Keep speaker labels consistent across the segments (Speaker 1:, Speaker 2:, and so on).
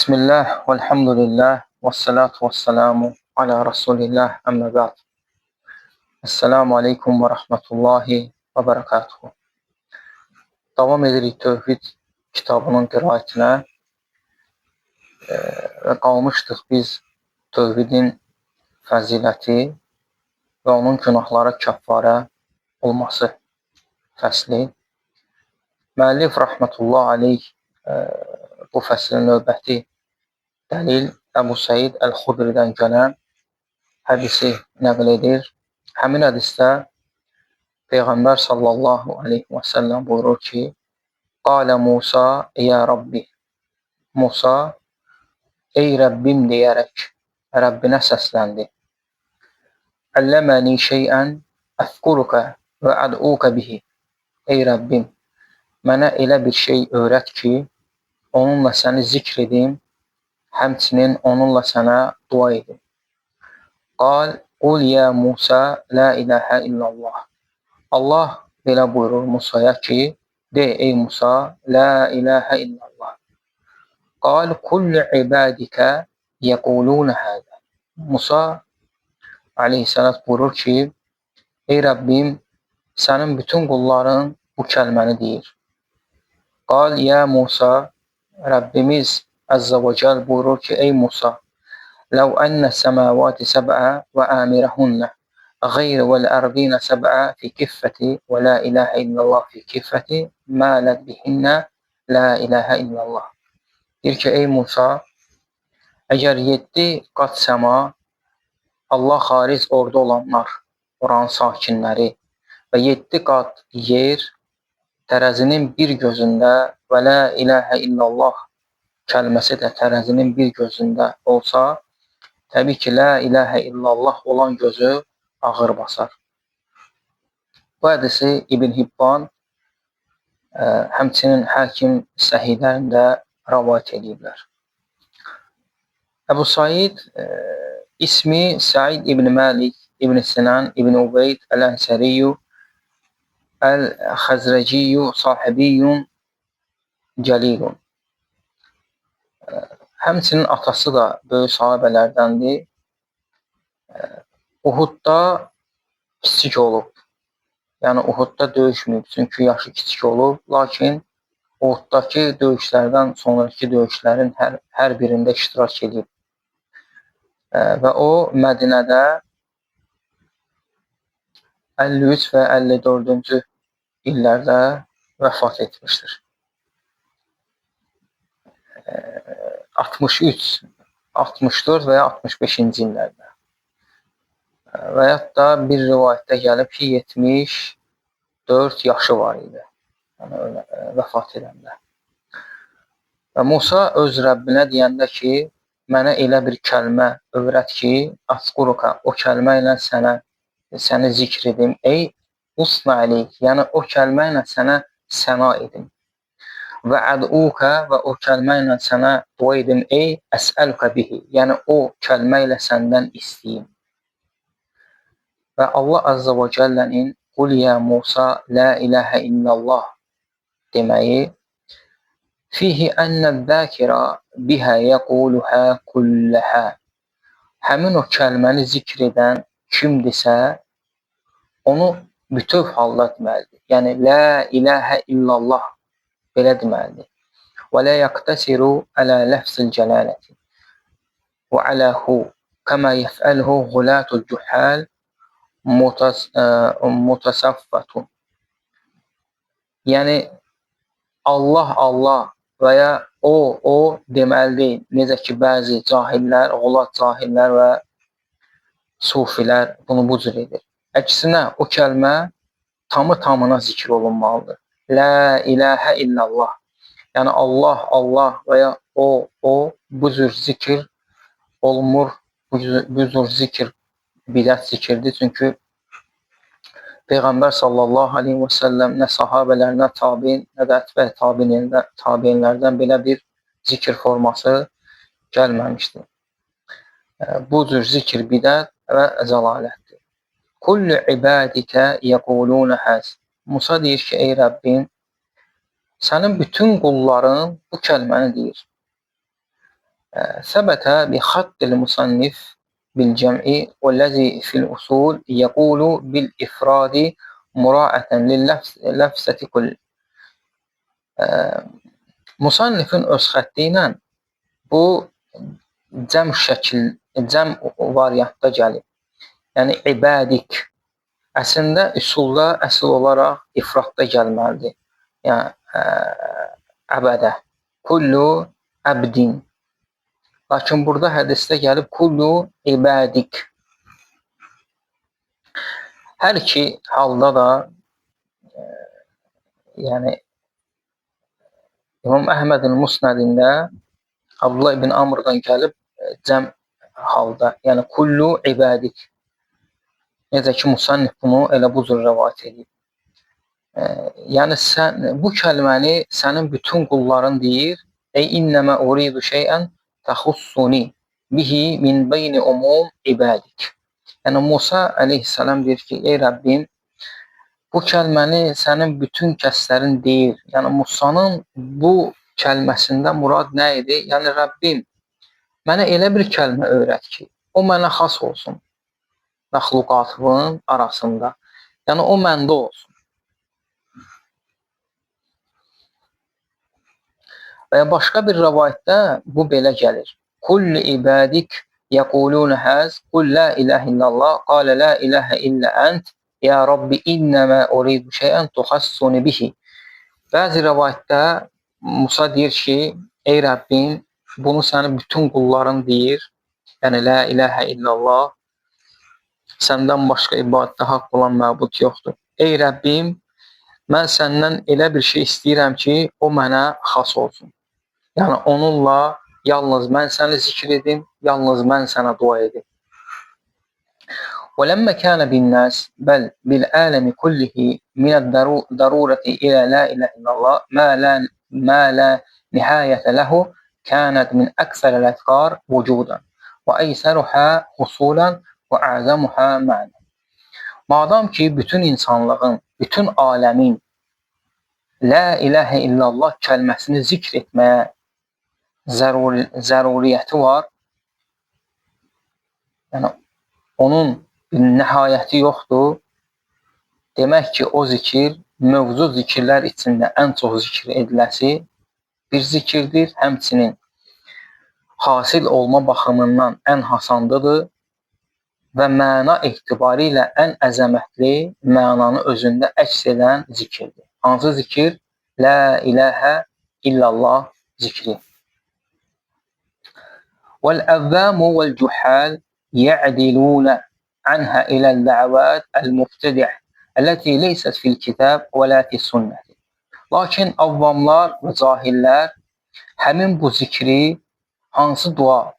Speaker 1: Bismillah, velhamdülillah, və salatu və salamu ala Rasulillah, əmmə bə'd. Esselamu aleykum və rəhmətullahi və bərəkatuhu. Davam edirik Tövhid kitabının qiraətinə və qalmışdıq biz Tövhidin fəziləti və onun günahlara kəffarə olması fəsli. Müəllif rəhmətullah aleyh bu fəslin növbəti dəlil Əbu Səid Əl-Xudridən gələn hədisi nəql edir. Həmin hədisdə Peyğəmbər sallallahu aleyhi və səlləm buyurur ki, Qalə Musa, ya Rabbi. Musa, ey Rəbbim deyərək Rəbbinə səsləndi. Əlləməni şeyən əfkuruka və əd'uka bihi. Ey Rəbbim, mənə elə bir şey öyrət ki, onunla səni zikr edim, həmçinin onunla sənə dua edim. Qal, qul ya Musa, la ilahə illallah. Allah belə buyurur Musaya ki, de ey Musa, la ilahə illallah. Qal, kullu ibadikə yəqulunə hədə. Musa aleyhissalat buyurur ki, ey Rəbbim, sənin bütün qulların bu kəlməni deyir. Qal, ya Musa, Rəbbimiz Əzzə və Cəl buyurur ki, ey Musa, ləv ənə səməvati səbə və əmirəhunə غير والأرضين سبعة في كفة ولا إله إلا الله في كفة مالت بهن لا إله إلا الله. Deyir ki, ey Musa, əgər 7 qat səma, Allah xaric orada olanlar, oranın sakinləri və 7 qat yer tərəzinin bir gözündə və la ilahə illallah kəlməsi də tərəzinin bir gözündə olsa, təbii ki, la ilahə illallah olan gözü ağır basar. Bu hədisi İbn Hibban həmçinin Həkim səhihlərində rəvayət ediblər. Əbu Said ismi Said ibn Malik, ibn Sinan, ibn Ubeyd, Əl-Ənsəriyyü, Əl-Xəzrəciyyü, sahibiyyün, cəlilun. Həmçinin atası da böyük sahabələrdəndir. Uhudda kiçik olub. Yəni Uhudda döyüşməyib, çünki yaşı kiçik olub. Lakin Uhuddakı döyüşlərdən sonraki döyüşlərin hər birində iştirak edib. Və o Mədinədə 53 və 54-cü illərdə vəfat etmişdir. 63, 64 və ya 65-ci illərdə. Və hətta bir rivayətdə gəlib ki, 74 yaşı var idi, yəni vəfat edəndə. Və Musa öz Rəbbinə deyəndə ki, mənə elə bir kəlmə öyrət ki, asquruka, o kəlmə ilə səni zikr edim, ey usna aleyk, yəni o kəlmə ilə sənə səna edim. Və əd'uka, və o kəlmə ilə sənə dua edim, ey əsəluka bihi, yəni o kəlmə ilə səndən istəyim. Və Allah Azza və Cəllənin qul ya Musa la ilahə illallah deməyi fihi ənə zəkirə bihə yəquluhə kulləhə. Həmin o kəlməni zikr edən kimdirsə, onu bütöv halda deməlidir. Yəni la ilahə illallah belə deməlidir. Və la yəqtəsiru ələ ləfzil cəlaləti və aləhu kəmə yəfəlhuğulatul cühəl mutasaffatun. Yəni Allah, Allah və ya o deməlidir. Necə ki, bəzi cahillər,ğulat cahillər və sufilər bunu bu cür edir. Əksinə, o kəlmə tamı-tamına zikr olunmalıdır. La ilahə illallah. Yəni Allah, Allah və ya o bu cür zikr olunmur. Bu cür zikr bidət zikirdir. Çünki Peyğəmbər sallallahu aleyhi və səlləm nə sahabələr, nə tabiin, nə də ətbə tabinlərdən belə bir zikr forması gəlməmişdir. Bu cür zikr bidət və zəlalətdir. Kullu ibadikə yəqulunə həz. Musa deyir ki, ey Rəbbim, sənin bütün qulların bu kəlməni deyir. ثبت بخط المصنف بالجمع والذي في الأصول يقول بالإفراد مراعاة لللفظة كل. Musannifin öz xətti ilə bu cəm variantda gəlir. Yəni ibadik əslində üsulda əsl olaraq ifradda gəlməlidir. Yəni əbədə kullu əbdin. Lakin burada hədisdə gəlib kullu ibadik. Hər iki halda da yəni İmam Əhmədin Musnədində Abdullah ibn Amr'dan gəlib cəm halda, yəni kullu ibadik. Necə ki, musannif bunu elə bu cür rəvayət edib. Yəni sən bu kəlməni sənin bütün qulların deyir. Ey innəmə uridu şeyən təxussuni bihi min beyni umum ibadik. Yəni Musa əleyhissalam deyir ki, ey Rəbbim, bu kəlməni sənin bütün kəslərin deyir. Yəni Musanın bu kəlməsində murad nə idi? Yəni Rəbbim, mənə elə bir kəlmə öyrət ki, o mənə xas olsun məxluqatının arasında. Yəni o məndə olsun. Və başqa bir rəvayətdə bu belə gəlir. Kulli ibadik yəqulun həz, qul la ilahə illallah, qalə la ilahə illə ənt, ya Rabbi innəmə uridu şeyən tuxassuni bihi. Bəzi rəvayətdə Musa deyir ki, ey Rəbbim, bunu sənin bütün qulların deyir. Yəni la ilahə illallah, səndən başqa ibadətdə haqq olan məbud yoxdur. Ey Rəbbim, mən səndən elə bir şey istəyirəm ki, o mənə xas olsun. Yəni onunla yalnız mən səni zikr edim, yalnız mən sənə dua edim. وَلَمَّا كَانَ بِالنَّاسِ بَلْ بِالْعَالَمِ كُلِّهِ مِنَ الضَّرُورَةِ إِلَى لَا إِلَهَ إِلَّا اللَّهِ مَا لَا نِهَايَةَ لَهُ كَانَتْ مِنْ أَكْثَرِ الْأَذْكَارِ وُجُودًا وَأَيْسَرُهَا حُصُولًا وَأَعْظَمُهَا مَعْنًى. Madam ki, bütün insanlığın, bütün aləmin La ilahə illallah kəlməsini zikr etməyə zəruriyyəti var. Yəni onun nəhayəti yoxdur. Demək ki, o zikir mövcud zikirlər içində ən çox zikr ediləsi bir zikirdir. Həmçinin hasil olma baxımından ən hasandıdır və məna etibarı ilə ən əzəmətli mənanı özündə əks edən zikirdir. Hansı zikir? La ilahə illallah zikri. وَالْأَذَّامُ وَالْجُحَّالُ يَعْدِلُونَ عَنْهَا إِلَى الدَّعَوَاتِ الْمُبْتَدِعَةِ التي ليست في الكتاب ولا في السنة. Lakin avvamlar və cahillər həmin bu zikri hansı dua,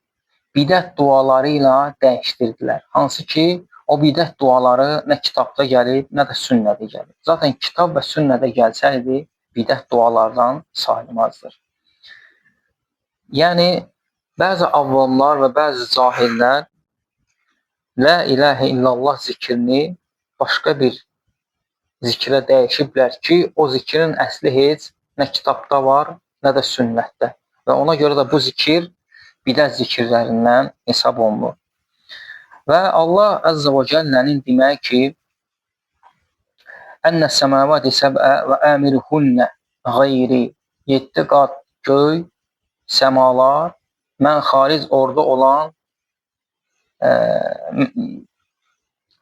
Speaker 1: bidət duaları ilə dəyişdirdilər. Hansı ki, o bidət duaları nə kitabda gəlib, nə də sünnədə gəlib. Zaten kitab və sünnədə gəlsəydi, bidət dualardan sayılmazdır. Yəni, bəzi avvamlar və bəzi cahillər La ilahə illallah zikrini başqa bir zikrə dəyişiblər ki, o zikrin əsli heç nə kitabda var, nə də sünnətdə. Və ona görə də bu zikir bidət zikirlərindən hesab olunur. Və Allah Əzzə və Cəllənin demək ki, Ənə səməvəti səbə və əmiruhunnə qeyri 7 qat göy, səmalar, mən xaric orada olan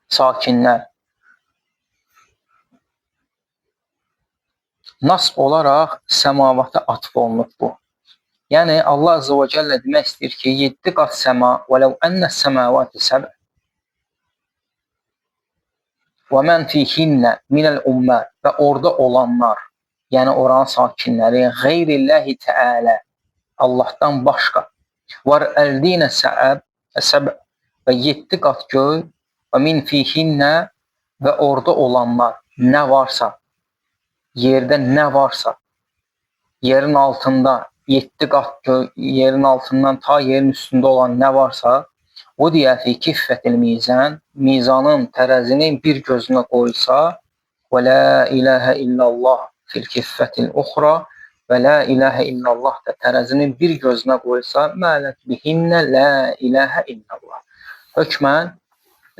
Speaker 1: sakinlər. Nasb olaraq səmavata atf olunub bu. Yəni Allah Əzzə və Cəllə demək istəyir ki, 7 qat səma vələv ənə səməvəti səbə və mən fihinnə minəl ümmə və orada olanlar, yəni oranın sakinləri, qeyrilləhi təalə, Allahdan başqa, var əldinə səbə və 7 qat göy və min fihinnə və orada olanlar, nə varsa, yerdə nə varsa, yerin altında 7 qat göy, yerin altından ta yerin üstündə olan nə varsa, o deyə fi kiffətil mizan, mizanın tərəzinin bir gözünə qoyulsa və la ilahə illallah fil kiffətil uxra və la ilahə illallah da tərəzinin bir gözünə qoysa, mələt bihinnə la ilahə illallah. Hökmən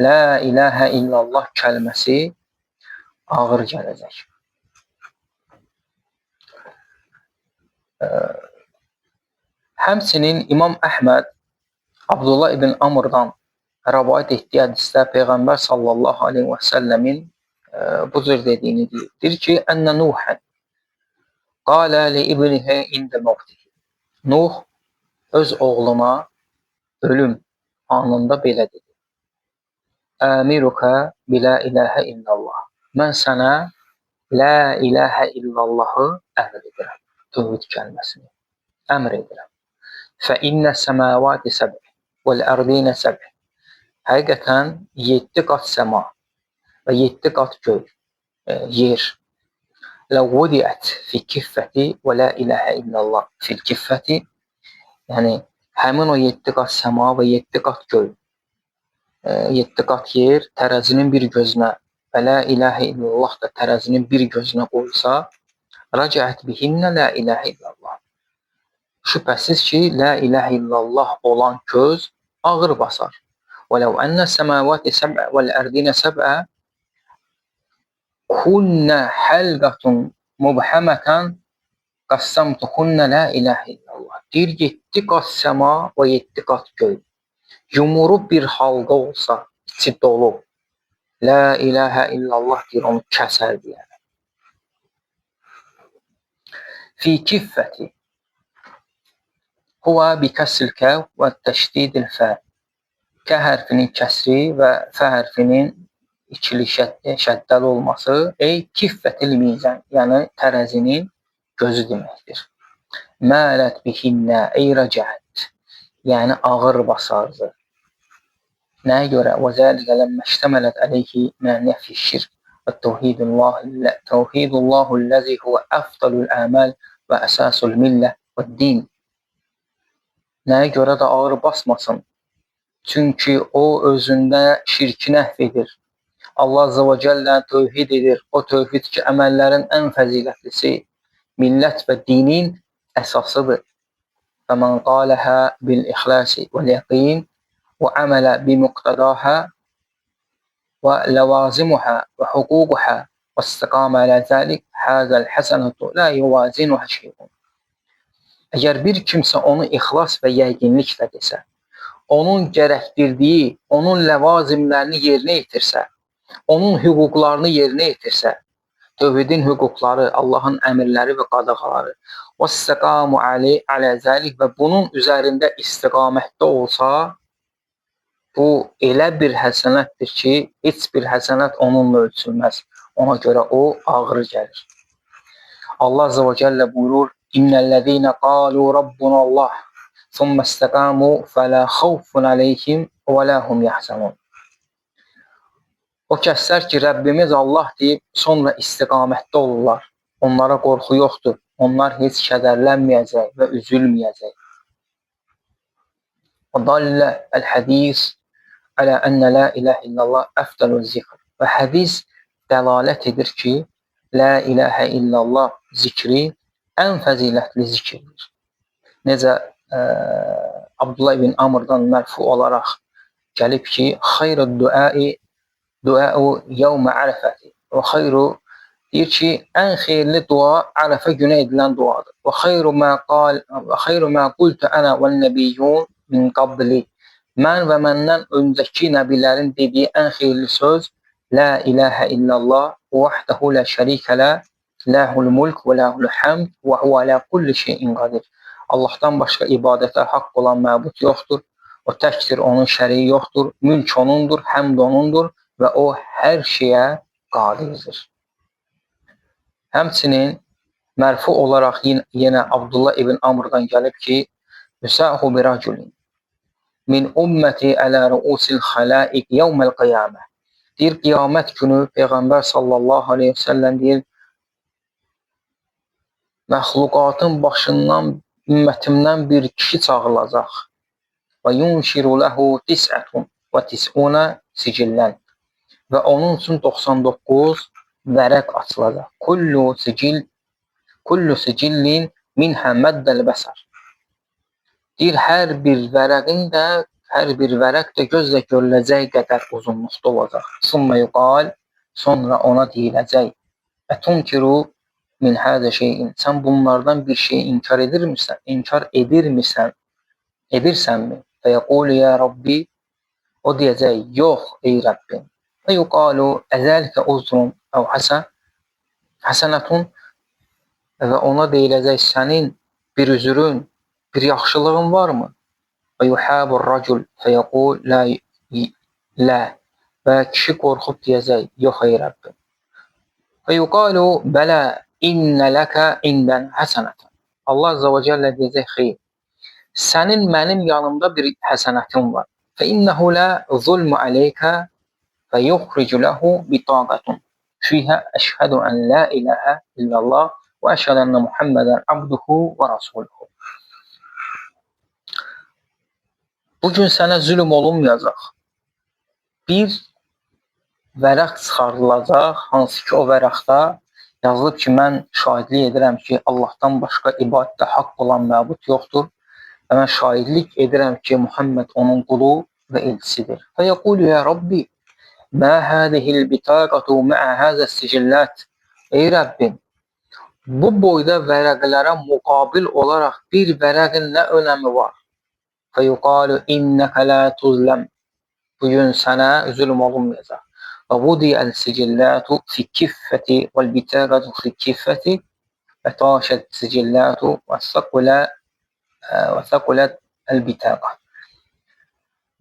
Speaker 1: la ilahə illallah kəlməsi ağır gələcək. Həmçinin İmam Əhməd Abdullah ibn Amr'dan rəvayət etdiyi hədisdə Peyğəmbər sallallahu aleyhi və səlləmin bu cür dediyini deyir. Deyir ki, Ənə Nuhən qalə li ibnihə ində mövtihi. Nuh öz oğluna ölüm anında belə dedi. Əmirukə bilə iləhə illallah. Mən sənə la iləhə illallahı əmr edirəm. Tövhid kəlməsini əmr edirəm. Fə innə səməvati səbh vəl-ərdinə səbh. Həqiqətən 7 qat səma və 7 qat göy, yer. Ləvvudiyət fi kiffəti və la iləhə illallah fil kiffəti. Yəni, həmin o 7 qat səma və 7 qat göy, 7 qat yer tərəzinin bir gözünə və la iləhə illallah da tərəzinin bir gözünə qoysa, rəcəət bihinnə la iləhə illallah. Şübhəsiz ki, la iləhə illallah olan göz ağır basar. وَلَوْ أَنَّ السَّمَاوَاتِ سَبْعَ وَالْأَرْضِينَ سَبْعَ كُنَّ حَلْقَةٌ مُبْحَمَةً قَسَّمْتُهُنَّ لَا إِلَهَ إِلَّا اللّٰهِ. Deyir, 7 qat səma və 7 qat göy yumuru bir halqa olsa, içi dolu, la ilahə illallah deyir, onu kəsər deyər. Fi kiffəti huvə bi kəsril kəv və təşdidil fə. Kə hərfinin kəsri və fə hərfinin ikili şəddəli olması kiffətil mizan, yəni tərəzinin gözü deməkdir. Mələt bihinnə rəcət, yəni ağır basardı. Nəyə görə? Və zəlikə ləmmə iştəmələt əleyhi mən nəfi şirk və təvhidullahu ləzi huvə əfdalul əməl və əsasul millə və din. Nəyə görə də ağır basmasın? Çünki o özündə şirki nəhv edir. Allah Azze və Cəllə tövhid edir. O tövhid ki, əməllərin ən fəzilətlisi, millət və dinin əsasıdır. Fəmən qaləhə bil-ixlasi vəl-yəqin və əmələ bimuqtadahə və ləvazimuhə və hüququhə və istiqamə ələ zəlik həzəl həsənətu lə yuvazinuhə şeyun. Əgər bir kimsə onu ixlas və yəqinliklə desə, onun gərəkdirdiyi, onun ləvazimlərini yerinə yetirsə, onun hüquqlarını yerinə yetirsə, tövhidin hüquqları, Allahın əmirləri və qadağaları, və istəqamu alə zəlik və bunun üzərində istiqamətdə olsa, bu elə bir həsənətdir ki, heç bir həsənət onunla ölçülməz. Ona görə o ağır gəlir. Allah Azze və Cəllə buyurur, İnnəl-ləzīnə qalu Rabbunallah ثم استقاموا فلا خوف عليهم ولا هم يحزنون. O kəslər ki, Rəbbimiz Allah deyib, sonra istiqamətdə olurlar. Onlara qorxu yoxdur. Onlar heç kədərlənməyəcək və üzülməyəcək. Və dallə əl-hədis alə ənə la iləhə illallah əfdəlü zikr. Və hədis dəlalət edir ki, la iləhə illallah zikri ən fəzilətli zikirdir. Necə Abdullah ibn Amr'dan mərfu olaraq gəlib ki, xeyru duai duau yevmə ərəfəti və xeyru deyir ki, ən xeyirli dua Ərəfə günə edilən duadır. Və xeyru mə qultu ənə vəl nəbiyyun min qabli. Mən və məndən öncəki nəbilərin dediyi ən xeyirli söz la iləhə illallah vəhdəhu lə şərikə lə ləhul mulk və ləhul həmd və huvə lə kulli şeyin qadir. Allahdan başqa ibadətə haqq olan məbud yoxdur. O təkdir, onun şəriyi yoxdur. Mülk onundur, həmd onundur və o hər şeyə qadirdir. Həmçinin mərfu olaraq yenə Abdullah ibn Amr'dan gəlib ki, Yüsəhu bi rəculin min ümməti ələ rəusil xələiq yevməl qiyamə. Deyir, qiyamət günü Peyğəmbər sallallahu aleyhi və səlləm deyir, məxluqatın başından ümmətimdən bir kişi çağırılacaq. Və yunşiru ləhu tis'ətun və tis'una sicillən. Və onun üçün 99 vərəq açılacaq. Kullu sicillin minhə məddəl bəsər. Deyir, hər bir vərəq də gözlə görüləcək qədər uzunluqda olacaq. Sümmə yuqal, sonra ona deyiləcək. Ətunkiru min həzə şeyin. Sən bunlardan bir şey inkar edirsənmi? Və yəqulu ya Rabbi, o deyəcək, yox ey Rəbbim. Və yuqalu əzəlikə uzrun əv həsənətun, və ona deyiləcək, sənin bir üzrün, bir yaxşılığın varmı? Və yuhabur racul fəyəqul lə, və kişi qorxub deyəcək, yox ey Rəbbim. Və yuqalu bələ innə ləkə indən həsənətən. Allah Azza və Cəllə deyəcək, xeyr, sənin mənim yanımda bir həsənətin var. Fə innəhu lə zulmü aleykə və yuxricu ləhu bitaqətun. Fiyhə əşhədu ən la iləhə illallah və əşhədu ənə Muhammədən abduhu və rasuluhu. Bugün sənə zülm olunmayacaq. Bir vərəq çıxardılacaq, hansı ki o vərəqdə yazılıb ki, mən şahidlik edirəm ki, Allahdan başqa ibadətdə haqq olan məbud yoxdur və mən şahidlik edirəm ki, Muhammed onun qulu və elçisidir. Və yəqulu ya Rabbi, mə hədihil bitaqatu mə'ə həzə sicillət. Ey Rəbbim, bu boyda vərəqlərə müqabil olaraq bir vərəqin nə önəmi var? Və yuqalu innəkə lə tuzləm. Bugün sənə zülm olunmayacaq. Və vudiyəl sicillətu fi kiffəti vəl bitaqatu fi kiffəti və taşət sicillətu və səqulət əl-bitaqa.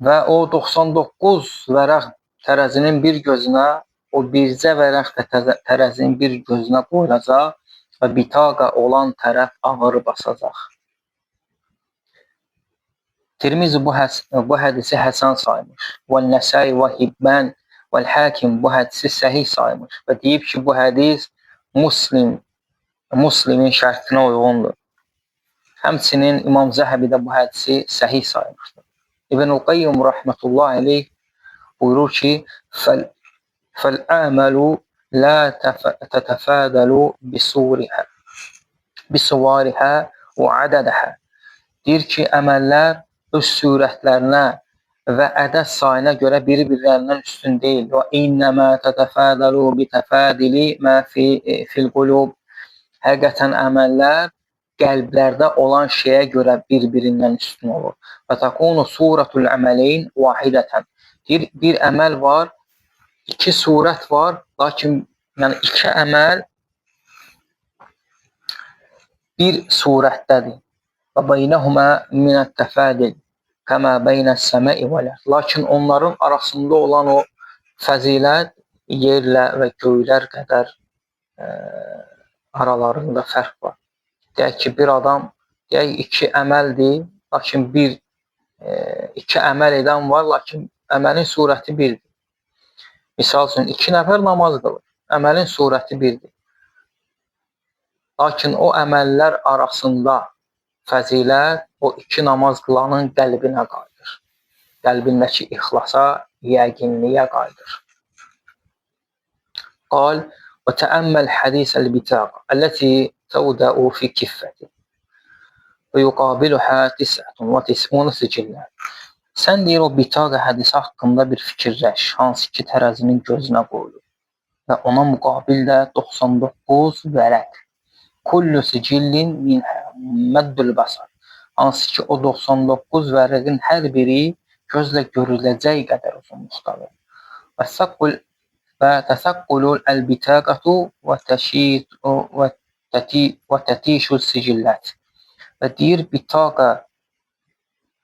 Speaker 1: Və o 99 vərəq tərəzinin bir gözünə, o bircə vərəq tərəzinin bir gözünə qoyulacaq və bitaqa olan tərəf ağır basacaq. Tirmizi bu hədisi həsən saymış. Vəl-Nəsai və Hibbən vəl-Hakim bu hədisi səhih saymış və deyib ki, bu hədis Muslimin şərtinə uyğundur. Həmçinin İmam Zəhəbi də bu hədisi səhih saymışdır. İbn-i Qayyum rəhmətullah aleyh buyurur ki, fəl-əməlu lə tətəfədəlu bisuvərihə və ədədəhə. Deyir ki, əməllər öz surətlərinə və ədəd sayına görə bir-birlərindən üstün deyil. Və innəmə tətəfədəlu bitəfədili mə fil qulub. Həqiqətən əməllər qəlblərdə olan şeyə görə bir-birindən üstün olur. Və təkunu suratul əməleyn vahidətən. Deyir, bir əməl var, iki surət var, lakin yəni iki əməl bir surətdədir. Və beynəhumə minət təfədil kəmə beynəs-səməi vəl-ərd. Lakin onların arasında olan o fəzilət yerlə və göylər qədər aralarında fərq var. Deyək ki, bir adam, deyək iki əməldir, lakin iki əməl edən var, lakin əməlin surəti birdir. Misal üçün, iki nəfər namaz qılır, əməlin surəti birdir. Lakin o əməllər arasında fəzilət o iki namaz qılanın qəlbinə qayıdır. Qəlbindəki ixlasa, yəqinliyə qayıdır. Qal və təəmməl hədisəl bitaq əlləti təvdəu fi kiffəti və yuqabiluhə tisətun və tismun sicillər. Sən deyir, o bitaq hədisi haqqında bir fikirləş, hansı ki tərəzinin gözünə qoyulur və ona müqabil də 99 vərəq. Kullu sicillin minhə məddül basar. Hansı ki o 99 vərəqin hər biri gözlə görüləcək qədər uzunluqdadır. Və təsəqqulul əl-bitaqatu və tətişul sicillət. Və deyir, bitaqa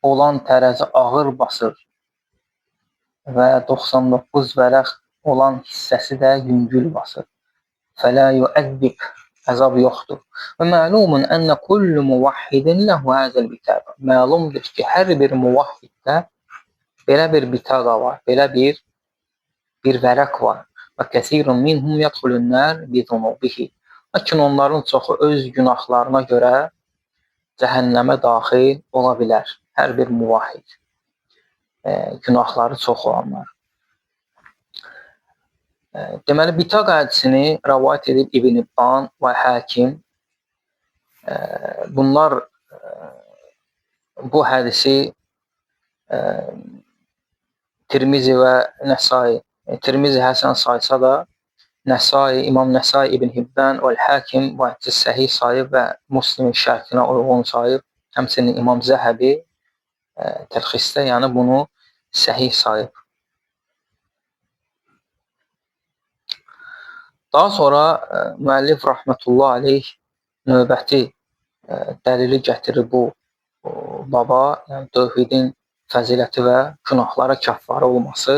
Speaker 1: olan tərəzi ağır basır və 99 vərəq olan hissəsi də yüngül basır. Fələ yuəzzib, əzab yoxdur. Və məlumun ənə kullu muvahhidin ləhu həzəl bitaqa. Məlumdur ki, hər bir muvahhiddə belə bir bitaqa var, belə bir vərəq var. Və kəsirun minhum yədxulun nər bizunubihi. Lakin onların çoxu öz günahlarına görə cəhənnəmə daxil ola bilər. Hər bir muvahhid. Günahları çox olanlar. Deməli, bitaq hədisini rəvayət edib İbn İbban və Hakim Bunlar bu hədisi Tirmizi və Nəsai, Tirmizi həsən saysa da, Nəsai, İmam Nəsai İbn Hibban və Hakim bu hədisi səhih sayıb və Müslimin şərtinə uyğun sayıb. Həmçinin İmam Zəhəbi təlxisdə, yəni bunu səhih sayıb. Daha sonra müəllif rəhmətullah aleyh növbəti dəlili gətirir bu baba, yəni tövhidin fəziləti və günahlara kəffarə olması.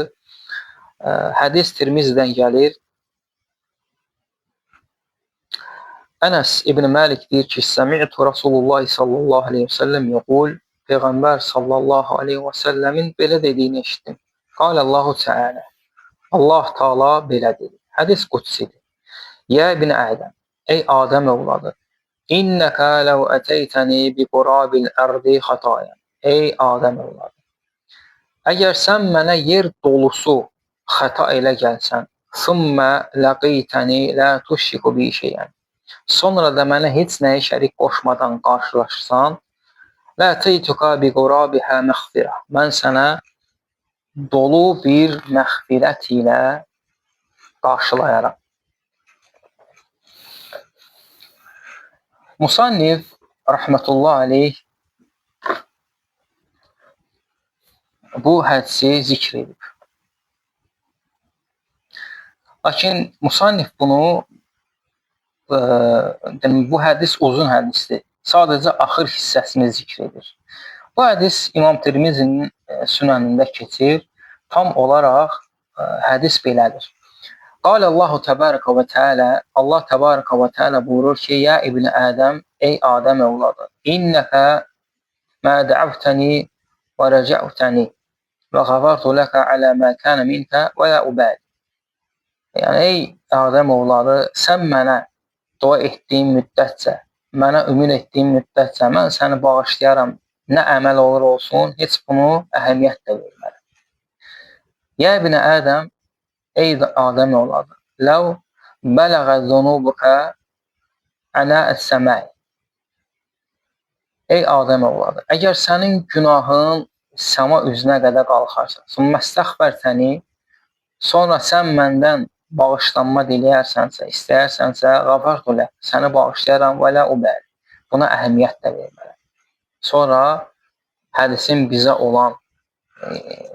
Speaker 1: Hədis Tirmizidən gəlir. Ənəs İbn Məlik deyir ki, Səmi'tu Rasulullah sallallahu aleyhi və səlləm yəqul, Peyğəmbər sallallahu aleyhi və səlləmin belə dediyini eşitdim. Qalallahu Teala, Allah Taala belə dedi. Hədis qudsidir. Yə ibn Ədəm, ey Adəm övladı, İnnəkə ləv ətəytəni bi qurabil ərdi xatayan. Ey Adəm övladı, əgər sən mənə yer dolusu xəta ilə gəlsən, sümmə ləqiytəni lə tuşriku bi şeyən. Sonra da mənə heç nəyə şərik qoşmadan qarşılaşsan, lə teytuka bi qurabihə məğfirə. Mən sənə dolu bir məğfirət ilə qarşılayaram. Musannif rəhmətullah aleyh bu hədisi zikr edib. Lakin Musannif bunu bu hədis uzun hədisdir. Sadəcə axır hissəsini zikr edir. Bu hədis İmam Tirmizinin sünənində keçir. Tam olaraq hədis belədir. Qala Allahu təbaraka və təala, Allah təbaraka və təala buyurur ki, ya ibn Ədəm, ey Adəm övladı, innəkə mə də'avtəni və rəcə'təni və ғəfartu ləkə alə mə kənə minkə və lə ubəd. Yəni, ey Adəm övladı, sən mənə dua etdiyin müddətcə, mənə ümid etdiyin müddətcə mən səni bağışlayaram. Nə əməl olur olsun, heç bunu əhəmiyyət də vermərəm. Ya ibn Ədəm, ey Adəm övladı, ləv bələğə zunubuka ənə'əs səməy. Ey Adəm övladı, əgər sənin günahın səma üzünə qədər qalxarsa, sümməstəxfərtəni, sonra sən məndən bağışlanma diləyərsənsə, istəyərsənsə, ғəfartu lək, səni bağışlayaram və lə ubəl. Buna əhəmiyyət də vermərəm. Sonra hədisin bizə olan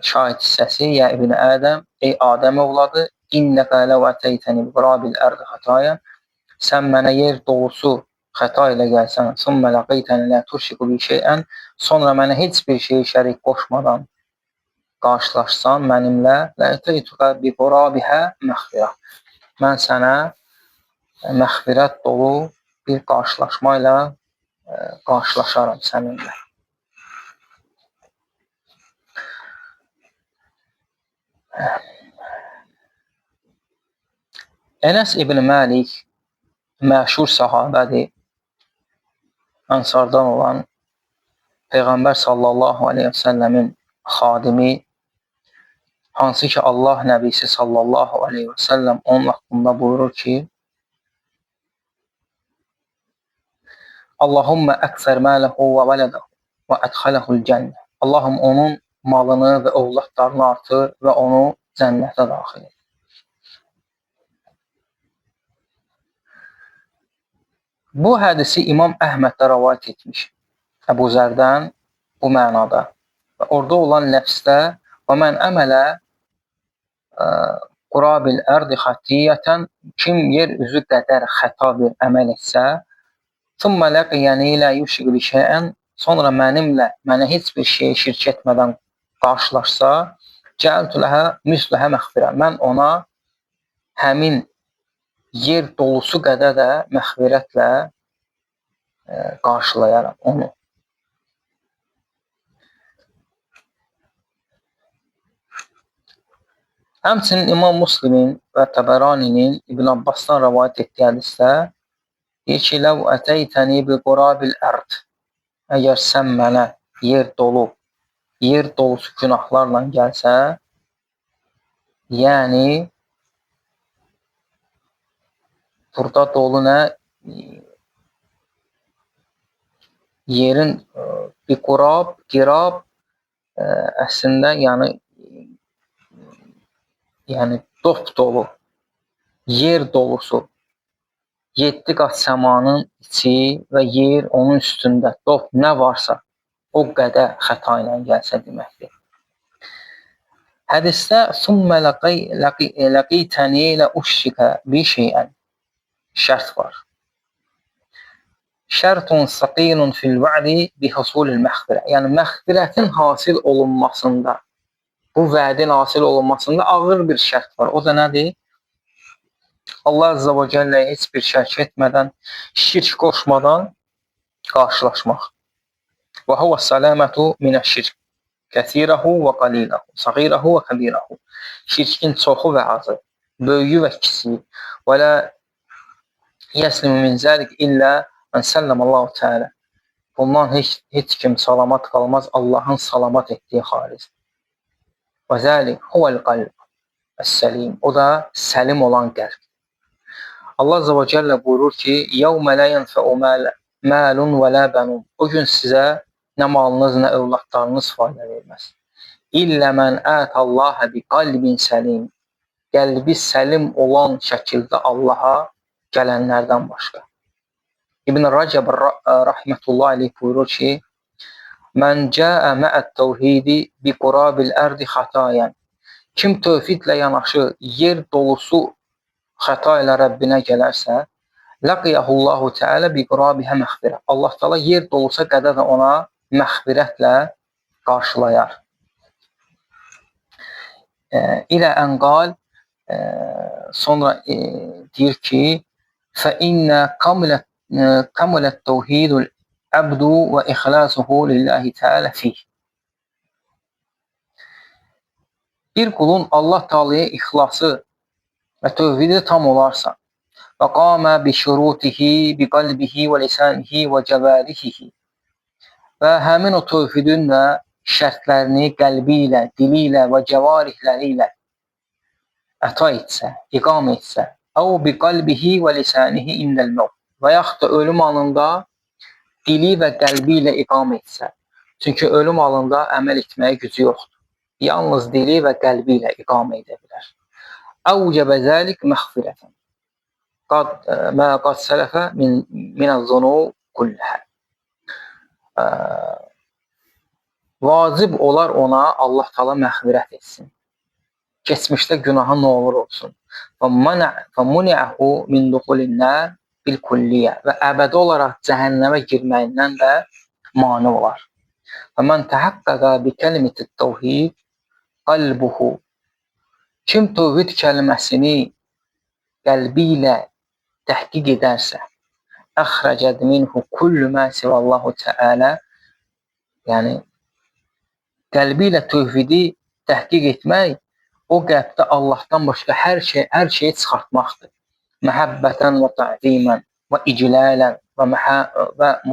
Speaker 1: şahid hissəsi, ya ibn Ədəm, ey Adəm övladı, innəkə ləv ətəytəni bi qurabil ərdi xatayan, sən mənə yer dolusu xəta ilə gəlsən, sümmə ləqiytəni lə tuşriku bi şeyən, sonra mənə heç bir şeyi şərik qoşmadan qarşılaşsan mənimlə, lə ətəytuka bi qurabihə məğfirə. Mən sənə məğfirət dolu bir qarşılaşma ilə qarşılaşaram səninlə. Ənəs İbn Məlik məşhur sahabədir, Ənsardan olan Peyğəmbər sallallahu aleyhi və səlləmin xadimi, hansı ki Allah nəbisi sallallahu aleyhi və səlləm onun haqqında buyurur ki, Allahümmə əksər mələhu və vələdəhu və ədxələhul cənnə. Allahım onun malını və övladlarını artır və onu cənnətə daxil edir. Bu hədisi İmam Əhməd də rəvayət etmiş Əbu Zərdən bu mənada. Və orada olan ləfsdə və mən əmələ qurabil ərdi xatiyyətən, kim yer üzü qədər xəta bir əməl etsə, thumma laqiyani la yushrik bi shay'an, sonra mənə heç bir şey şirk etmədən qarşılaşsa, cəaltu laha mislaha məğfirə. Mən ona həmin yer dolusu qədər də məğfirətlə qarşılayaram onu. Həmçinin İmam Müslimin və Təbəraninin İbn Abbasdan rəvayət etdiyi hədisdə deyir ki, ləv ətəytəni bi qurabil ərd. Əgər sən mənə yer dolusu günahlarla gəlsə, yəni burada dolu nə? yerin biqurab, qirab əslində yəni dop dolu, yer dolusu, 7 qat səmanın içi və yer onun üstündə dop nə varsa o qədər xəta ilə gəlsə deməkdir. Hədisdə "Summa laqitani la ushika bi şey'an" şərt var. Şərtun saqilun fil va'di bi husulil məğfirə. Yəni məğfirətin hasil olunmasında, bu vədin hasil olunmasında ağır bir şərt var. O da nədir? Allah Azza və Cəlləyə heç bir şərk etmədən, şirk qoşmadan qarşılaşmaq. Və huve salamətu minəşşirk. Kəsirəhu və qaliləhu, səğirəhu və kəbirəhu. Şirkin çoxu və azı, böyüyü və kiçiyi. Və la yəslimu min zəlik illə mən səlləməllahu teala. Bundan heç kim salamat qalmaz, Allahın salamat etdiyi xaric. Və zəlik huvəl qalb əs-səlim. O da səlim olan qəlb. Allah Azza və Cəllə buyurur ki: "Yevmə la yenfə'u malun və la banun." O gün sizə nə malınız, nə övladlarınız fayda verməz. İllə mən ətəllaha bi qalbin səlim. Qəlbi səlim olan şəkildə Allaha gələnlərdən başqa. İbn Rəcəb rəhmətullahi aleyh buyurur ki: "Mən cəə mə'ət təvhidi bi qurabil ərdi xatayan." Kim tövhidlə yanaşı yer dolusu xəta ilə Rəbbinə gələrsə, laqiyahullahu teala bi qurabiha məğfirə. Allah Teala yer dolusa qədər də ona məğfirətlə qarşılayar. İlə ən qal, sonra deyir ki: "Fə innə kamilət təvhidul əbdu və ixlasuhu lillahi teala fih." Bir qulun Allah Teala'ya ixlası və tövhidi tam olarsa, və qamə bi şurutihi bi qalbihi və lisanihi və cəvarihihi, və həmin o tövhidin də şərtlərini qəlbi ilə, dili ilə və cəvarihləri ilə əta etsə, iqam etsə, əv bi qalbihi və lisanihi indəl məvt, və yaxud da ölüm anında dili və qəlbi ilə iqam etsə. Çünki ölüm anında əməl etməyə gücü yoxdur. Yalnız dili və qəlbi ilə iqam edə bilər. Əvcəbə zəlik məğfirətən. Mə qad sələfə minəz-zunub kulləhə. Vacib olar ona Allah Teala məğfirət etsin. Keçmişdə günahı nə olur olsun. Və muni'əhu min duxulin-nər bil kulliyyə, və əbədi olaraq cəhənnəmə girməyindən də mane olar. Və mən təhaqqaqa bi kəlimət təvhid qalbuhu. Kim tövhid kəlməsini qəlbi ilə təhqiq edərsə, əxrəcəd minhu kullu mə sivallahu teala, yəni qəlbi ilə tövhidi təhqiq etmək, o qəlbdə Allahdan başqa hər şeyi çıxartmaqdır. Məhəbbətən və təzimən və iclələn və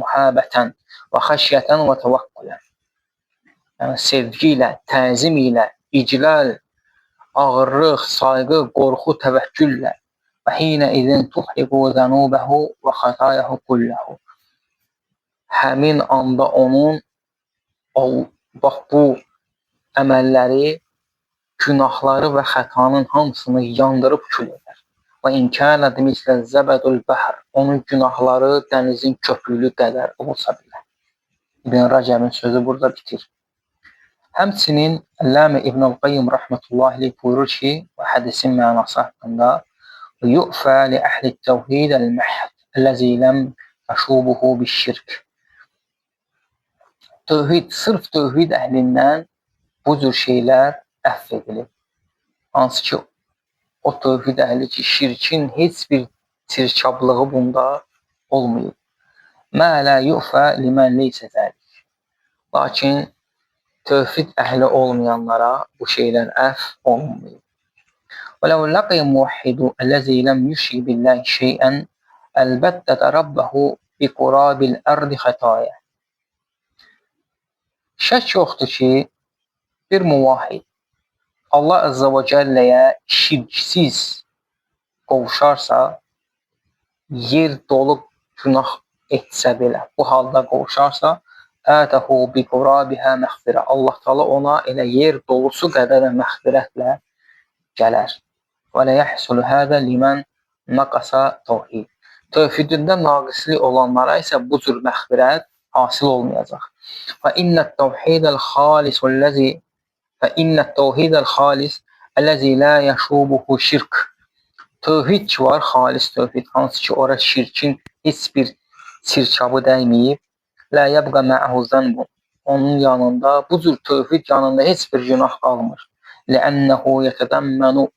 Speaker 1: muhabətən və xəşyətən və təvəqqülən. Yəni sevgi ilə, təzim ilə, iclal, ağırlıq, sayğı, qorxu, təvəkküllə. Və hinə izin tuhriqu zənubəhu və xatayahu kulləhu. Həmin anda onun bax bu əməlləri, günahları və xətanın hamısını yandırıb kül edər. Və inkənəd mislə zəbədul bəhr. Onun günahları dənizin köpüklüyü qədər olsa bilər. İbn Rəcəbin sözü burada bitir. Həmçinin Əlləmə İbn Qayyim rəhmətullahi aleyh buyurur ki, və hədisin mənası haqqında: "Yu'fə li əhli təvhid el-məhd, əlləzi ləm təşubuhu biş-şirk." Tövhid, sırf tövhid əhlindən bu cür şeylər əff edilir. Hansı ki, o tövhid əhli ki, şirkin heç bir çirkablığı bunda olmayıb. Mə lə yu'fə limən leysə zəlik. Lakin tövhid əhli olmayanlara bu şeylər əff olunmayıb. Və ləv ləqiyə muvahhidu əlləzi ləm yüşrik billahi şeyən əlbəttə rabbəhu bi qurabil ərdi xətaya. Şək yoxdur ki, bir muvahhid Allah Azza və Cəlləyə şirksiz qovuşarsa, yer dolu günah etsə belə, bu halda qovuşarsa, ətəhu bi qurabihə məğfirə. Allah Taala ona elə yer dolusu qədər məğfirətlə gələr. Və la yahsul hada liman naqasa tauhid. Tövhidində naqislik olanlara isə bu cür məğfirət hasil olmayacaq. Və innət tauhidəl xalisəllazi əlləzi la yəşubuhu şirk. Tövhid ki var, xalis tövhid, hansı ki ora şirkin heç bir çirkabı dəyməyib. La yabqa ma'ahu zanbun. Onun yanında, bu cür tövhid yanında heç bir günah qalmır. Lə'ənəhu yətədəmmənu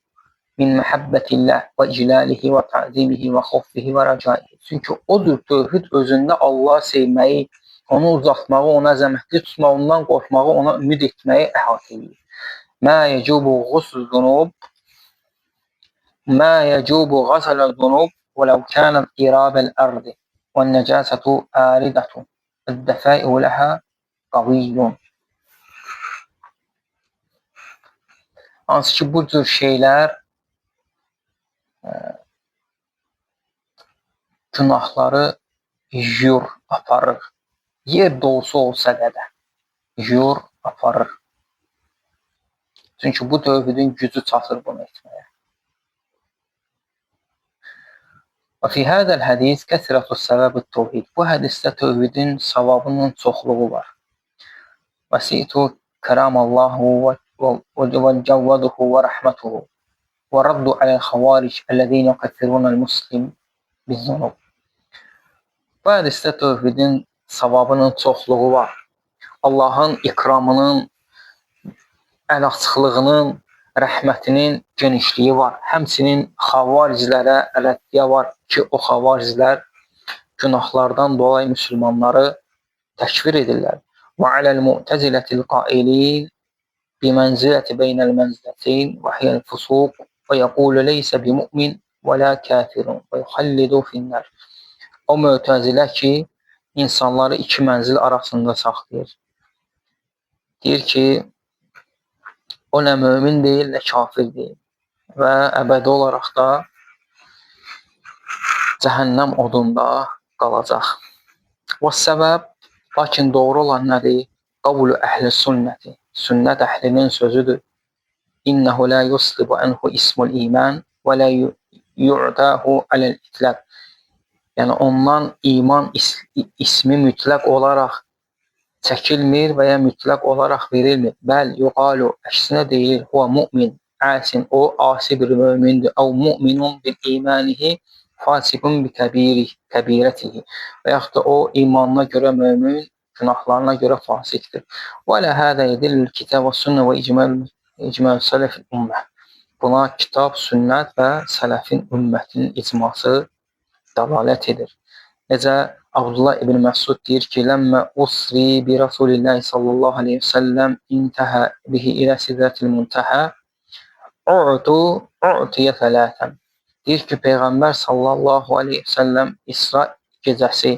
Speaker 1: min məhəbbətillah və iclalihi və ta'zimihi və xoffihi və rəcaihi. Çünki o cür tövhid özündə Allah sevməyi, onu uzatmağı, ona əzəmətli tutmağı, ondan qorxmağı, ona ümid etməyi əhatə edir. Mə yəcubu ğusl-zunub ما يجوب غسل الذنوب ولو كانت إراب الأرض والنجاسة آردة الدفائع لها قوي. Hansı ki bu cür şeylər günahları yuyur, aparır. Yer dolusu olsa qədər yuyur, aparır. Çünki bu tövhidin gücü çatır bunu etməyə. وفي هذا الحديث كثرة الثواب التوحيد. Bu hədisdə tövhidin savabının çoxluğu var. Vəsitu keramallahu və cavvaduhu və rəhmətuhu və raddu aləl xavaric əlləzine yukaffirunəl muslim bizzunub. Bu hədisdə tövhidin savabının çoxluğu var. Allahın ikramının, əl-açıqlığının, rəhmətinin genişliyi var. Həmçinin xavariclərə rəddiyə var ki, o xavariclər günahlardan dolayı müsəlmanları təkfir edirlər. Və aləl mu'təzilətil qailin bimənziləti beynəl mənzilətəyn və hiyəl fusuq və yəqulu leysə bimu'min və la kafirun və yuxallidu finnər. O mu'təzilə ki, insanları iki mənzil arasında saxlayır. Deyir ki, o nə mömin deyil, nə kafir deyil və əbədi olaraq da cəhənnəm odunda qalacaq. Və səbəb, lakin doğru olan nədir? Qavlu əhli sünnəti. Sünnət əhlinin sözüdür. İnnəhu la yuslibu anhu ismul iman və la yu'tahu aləl itlaq. Yəni ondan iman ismi mütləq olaraq çəkilmir və ya mütləq olaraq verilmir. Bəl yuqalu, əksinə deyilir, huvə mümin, əsin, o asi bir mömindir. Əv müminun bil imanihi, fasikun bi kəbirətihi. Və yaxud da o imanına görə mömin, günahlarına görə fasikdir. Və lə hədə edil kitab və sünnə və icməl sələfin ümmə. Buna kitab, sünnət və sələfin ümmətinin icması dəlalət edir. Necə Abdullah ibn Məsud deyir ki, ləmmə usri bi Rasulillahi sallallahu aleyhi ve sellem intəhə bihi ilə sidratil müntəhə u'tiyə fələtən. Deyir ki, Peyğəmbər sallallahu aleyhi ve sellem İsra gecəsi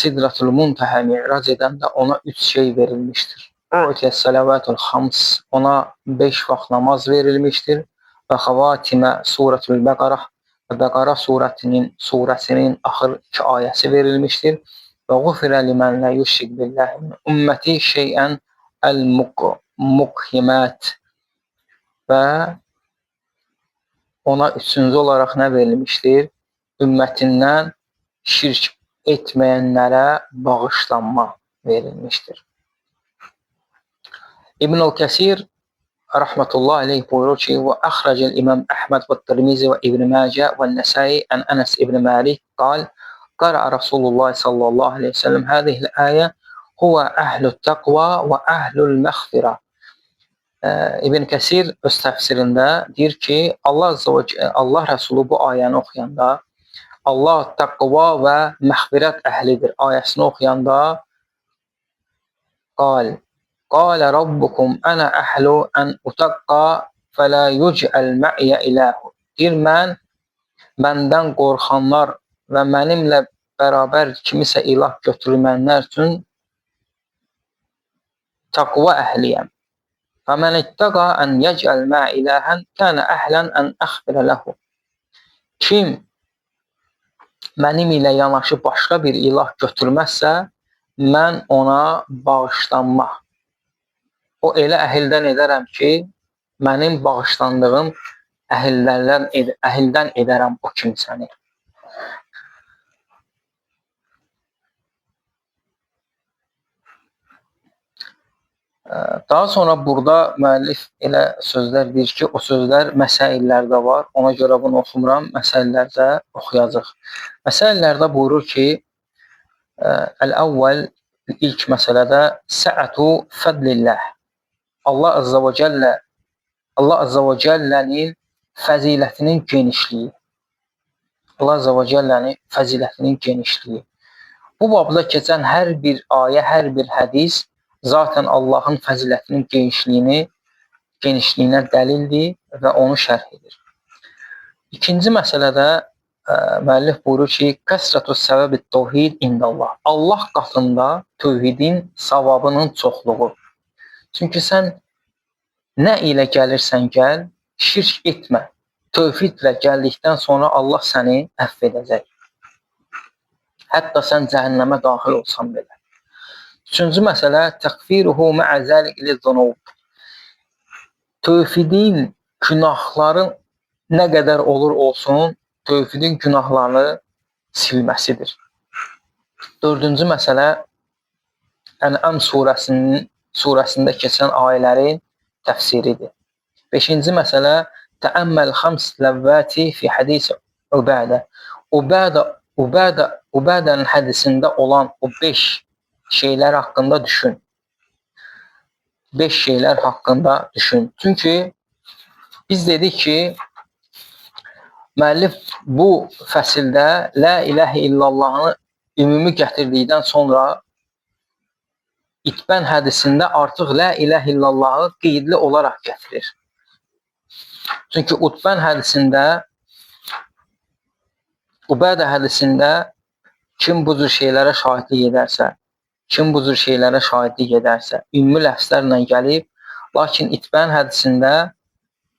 Speaker 1: sidratul müntəhə mi'rac edəndə ona 3 şey verilmişdir. U'tiyə sələvətul xams, ona 5 vaxt namaz verilmişdir və xavatimə surətul bəqarah, Bəqara surəsinin axır 2 ayəsi verilmişdir. Vəğufirə limən lə yüşrik billahi ümməti şeyən əl-muqhimət. Və ona 3-cü olaraq nə verilmişdir? Ümmətindən şirk etməyənlərə bağışlanma verilmişdir. İbn-i Kəsir Rahmetullah aleyh buyurur ki, və əxrəcəl İmam Əhməd və Tirmizi və İbn Məcə və Nəsai ən Ənəs İbn Məlik qal, qara Rasulullah sallallahu aleyhi ve sellem hədihil əyə huvə əhlü təqva və əhlül məxfirə. İbn Kəsir öz təfsirində deyir ki, Allah Rəsulü bu ayəni oxuyanda Allah təqva və məxfirət əhlidir ayəsini oxuyanda qal, Qalə rabbukum ənə əhlu ən utaqqa fələ yücəl mə'yə iləhu. Deyir, məndən qorxanlar və mənimlə bərabər kimisə ilah götürülmənlər üçün taqva əhliyəm. Fəmən ittəqa ən yəcəl mə'ə iləhən kənə əhlən ən əxbirə ləhu. Kim mənim ilə yanaşı başqa bir ilah götürməzsə, mən ona bağışlanma. O elə əhildən edərəm ki, mənim bağışlandığım əhildən edərəm o kimsəni. Daha sonra burada müəllif elə sözlər deyir ki, o sözlər məsaillərdə var. Ona görə bunu oxumuram, məsaillərdə oxuyacaq. Məsaillərdə buyurur ki, Əl-əvvəl, ilk məsələdə sə'atu fədlillah. Allah Azza və Cəllənin fəzilətinin genişliyi. Allah Azza və Cəllənin fəzilətinin genişliyi. Bu babda keçən hər bir ayə, hər bir hədis zaten Allahın fəzilətinin genişliyinə dəlildir və onu şərh edir. İkinci məsələdə müəllif buyurur ki, kəsrətus səbəbit təvhid indəllah. Allah qatında tövhidin savabının çoxluğu. Çünki sən nə ilə gəlirsən gəl, şirk etmə. Tövhidlə gəldikdən sonra Allah səni əfv edəcək. Hətta sən cəhənnəmə daxil olsan belə. Üçüncü məsələ, təqfiruhu mə'ə zəlik lizzunub. Tövhidin günahları nə qədər olur olsun, tövhidin günahlarını silməsidir. Dördüncü məsələ, Ən'am surəsində keçən ayələrin təfsiridir. Beşinci məsələ, təəmməl xəms ləvvəti fi hədisi Ubədə. Ubədənin hədisində olan o 5 şeylər haqqında düşün. 5 şeylər haqqında düşün. Çünki biz dedik ki, müəllif bu fəsildə La ilahə illallahını ümumi gətirdikdən sonra İtbən hədisində artıq La ilahə illallahı qeydli olaraq gətirir. Çünki Utbən hədisində, Ubədə hədisində kim bu cür şeylərə şahidlik edərsə, ümumi ləfslərlə gəlib, lakin İtbən hədisində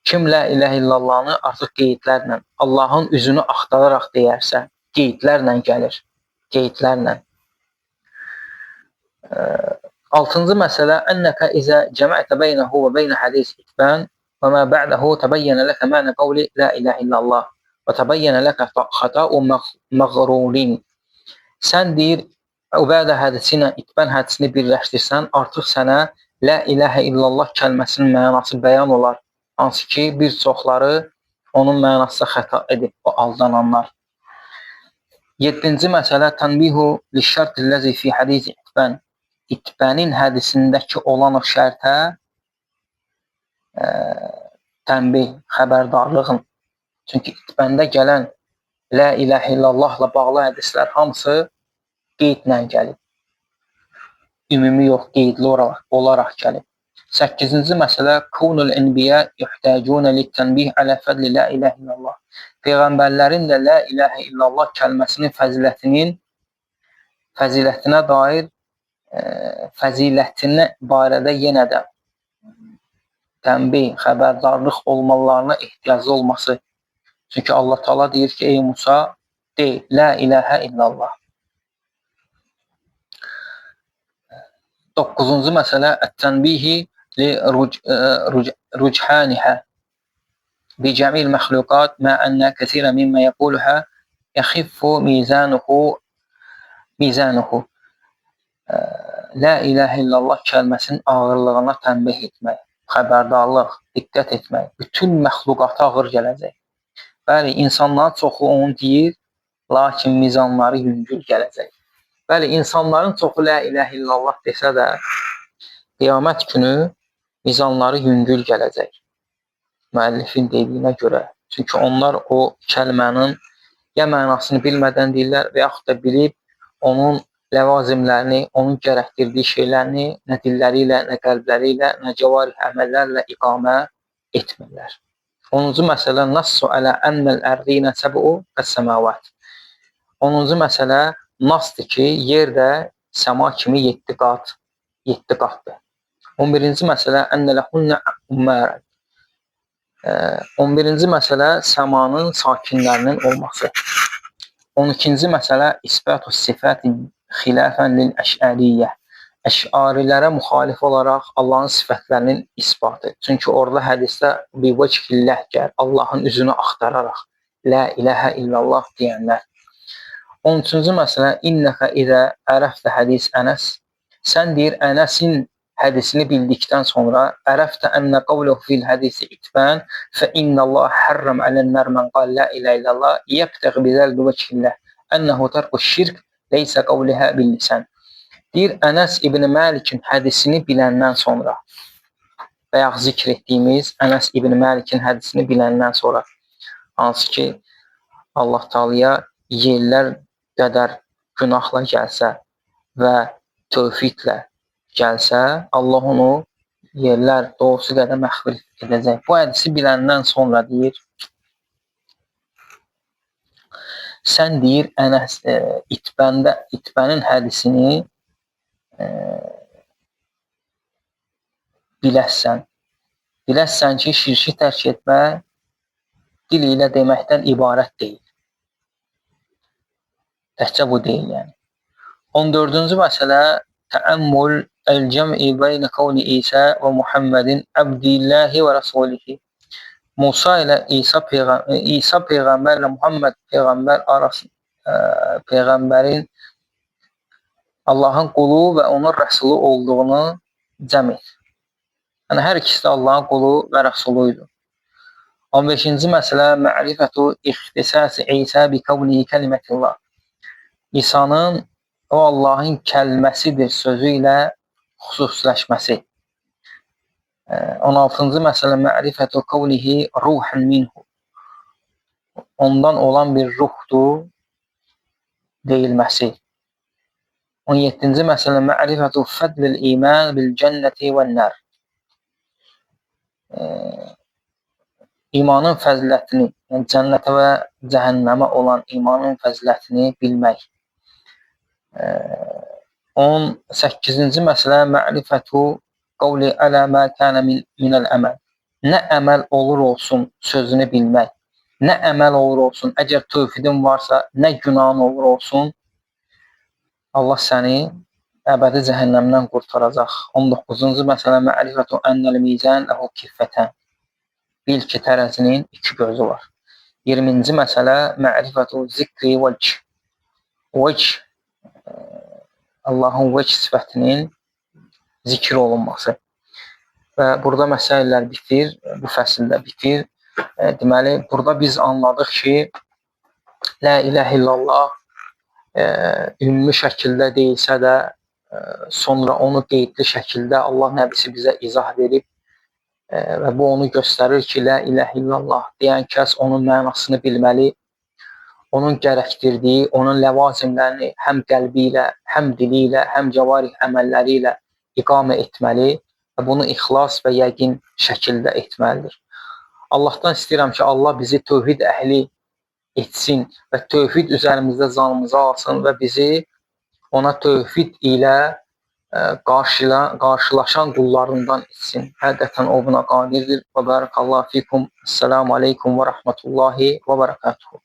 Speaker 1: kim la ilahə illallahını artıq qeydlərlə, Allahın üzünü axtararaq deyərsə, qeydlərlə gəlir, qeydlərlə. Altıncı məsələ, ənnəkə izə cəməətə beynəhu və beynə hədis İtbən və mə bə'dəhu təbəyyənə ləkə mənə qavli la ilahə illallah və təbəyyənə ləkə xətəu məğrurin. Sən deyir, Ubədə hədisi ilə İtbən hədisini birləşdirsən, artıq sənə La ilahə illallah kəlməsinin mənası bəyan olar. Hansı ki, bir çoxları onun mənasına xəta edib, o aldananlar. 7-ci məsələ, tənbihu li-şərtilləzi fi hədisi İtbən. İtbənin hədisindəki olan o şərtə tənbih, xəbərdarlığın. Çünki İtbəndə gələn La ilahə illallahla bağlı hədislər hamısı qeydlə gəlib. Ümumi yox, qeydli olaraq gəlib. 8-ci məsələ, Kunul enbiya yuhtəcunə lit-tənbih alə fədli la ilahə illallah. Peyğəmbərlərin də la ilahə illallah kəlməsinin fəzilətinə dair fəzilətinə barədə yenə də tənbih, xəbərdarlıq olmalarına ehtiyaclı olması. Çünki Allah Taala deyir ki, ey Musa, de, la ilahə illallah. 9-cu məsələ, ət-tənbihi li rujhanihə bi cəmil məxluqat mə ənə kəsirə mimmə yəquluhə yəxiffu mizanuhu. La ilahə illallah kəlməsinin ağırlığına tənbih etmək, xəbərdarlıq, diqqət etmək, bütün məxluqata ağır gələcək. Bəli, insanların çoxu onu deyir, lakin mizanları yüngül gələcək. Bəli, insanların çoxu la ilahə illallah desə də, qiyamət günü mizanları yüngül gələcək. Müəllifin dediyinə görə. Çünki onlar o kəlmənin ya mənasını bilmədən deyirlər və yaxud da bilib onun ləvazimlərini, onun gərəkdirdiyi şeylərini nə dilləri ilə, nə qəlbləri ilə, nə cəvarih əməllərlə iqamə etmirlər. 10-cu məsələ, nassu ələ ənməl ərdinə səbu qəs-səməvat. 10-cu məsələ, nasdır ki, yer də səma kimi 7 qatdır. 11-ci məsələ, ənələhünnə ümmərən. 11-ci məsələ, səmanın sakinlərinin olması. 12-ci məsələ isbatu sifəti xilafən lil əş'əriyyə. Əş'arilərə müxalif olaraq Allahın sifətlərinin isbatı. Çünki orada hədisdə bivəcihilləh gəlir, Allahın üzünü axtararaq, la ilahə illallah deyənlər. 13-cü məsələ innəkə idə ərəftə hədis Ənəs. Sən deyir Ənəsin hədisini bildikdən sonra ərəftə ənə qavluhu fil hədisi itbən fə innəllah hərrəm ələnlər mən qal la ilahə illallah yəbtəq bizəl bivəcihilləh ənəhu tərqu şirk leysə qavlihə billisən. Deyir, Ənəs İbn Məlikin hədisini biləndən sonra, bayaq zikr etdiyimiz Ənəs İbn Məlikin hədisini biləndən sonra, hansı ki, Allah Teala'ya yerlər qədər günahla gəlsə və tövfidlə gəlsə, Allah onu yerlər doğrusu qədər məğfir edəcək. Bu hədisi biləndən sonra deyir, sən deyir, Ənəs itbənin hədisini biləsən ki, şirki tərk etmə dil ilə deməkdən ibarət deyil. Təkcə bu deyil yəni. 14-cü məsələ təəmmül el-cəm'i beynə qavli İsa və Muhammedin əbdillahi və rasulihi. Musa ilə İsa peyğəmbərlə Muhammed peyğəmbər arasında peyğəmbərin Allahın qulu və onun rəsulu olduğunu cəm et. Yəni, hər ikisi də Allahın qulu və rəsuluydu. 15-ci məsələ mərifətü ixtisəsi İsa bi qavlihi kəlimətillah. İsa'nın o Allahın kəlməsidir sözü ilə xüsusiləşməsi. 16-cı məsələ mərifətü qavlihi ruhun minhu. Ondan olan bir ruhdur deyilməsi. 17-ci məsələ mərifətü fədlil iman bil cənnəti və nər. İmanın fəzilətini, yəni cənnətə və cəhənnəmə olan imanın fəzilətini bilmək. 18-ci məsələ mərifətü qavli ələ mə kənə minəl əməl. Nə əməl olur olsun sözünü bilmək. Nə əməl olur olsun, əgər tövhidin varsa, nə günahın olur olsun, Allah səni əbədi cəhənnəmdən qurtaracaq. 19-cu məsələ mərifətü ənəl mizən ləhu kiffətən. Bil ki, tərəzinin iki gözü var. 20-ci məsələ mərifətü zikri vəcih. Vəcih, Allahın vəcih sifətinin zikr olunması. Və burada məsələlər bitir, bu fəsildə bitir. Deməli, burada biz anladıq ki, la ilahə illallah ümumi şəkildə deyilsə də, sonra onu qeydli şəkildə Allah nəbisi bizə izah verib və bu onu göstərir ki, la ilahə illallah deyən kəs onun mənasını bilməli, onun gərəkdirdiyi, onun ləvazimlərini həm qəlbi ilə, həm dili ilə, həm cəvarih əməlləri ilə iqamə etməli və bunu ixlas və yəqin şəkildə etməlidir. Allahdan istəyirəm ki, Allah bizi tövhid əhli etsin və tövhid üzərimizdə canımızı alsın və bizi ona tövhid ilə qarşılaşan qullarından etsin. Həqiqətən o buna qadirdir. Və barakallahu fikum. Esselamu aleykum və rahmetullahi və barakatuhu.